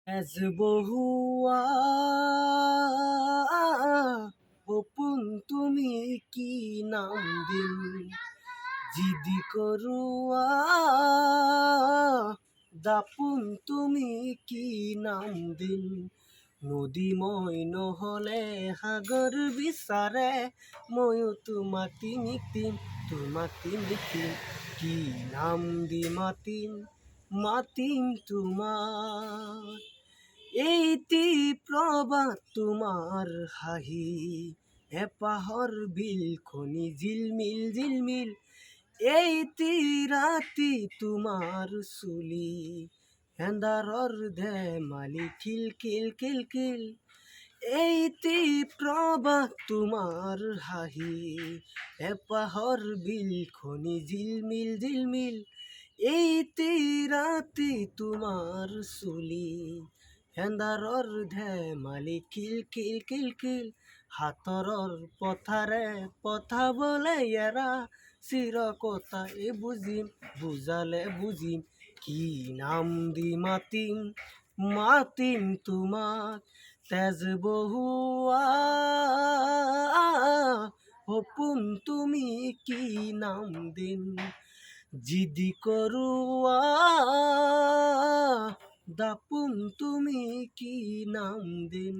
Age বহুয়া অপুন তুমি কি নাম দিন জিদি করুয়া দাপুন তুমি কি নাম দিন নদীময় নহলে সাগর বিচাৰে ময়ো তোমাক কি নাম দি মাতিম তোমাক এইটি প্ৰবাদ তোমাৰ হাঁহি হেঁপাহৰ বিলখনি জিলমিল এইটি ৰাতি তোমাৰ চুলি হেন্দাৰৰ ধেমালি খিলখিল এইটি প্ৰবাদ তোমাৰ হাঁহি হেঁপাহৰ বিলখনি জিলমিল এইটি ৰাতি তোমাৰ চুলি হেন্দাৰৰ ধেমালি খিলখিল হাতৰৰ পথাৰে পঠাবলে এৰা চিৰকতা বুজালে বুজিম কি নাম দি মাতিম তোমাক তেজ বহুয়া সপোন তুমি কি নাম দিন জিদি করুয়া দাপুন তুমি কি নাম দিন।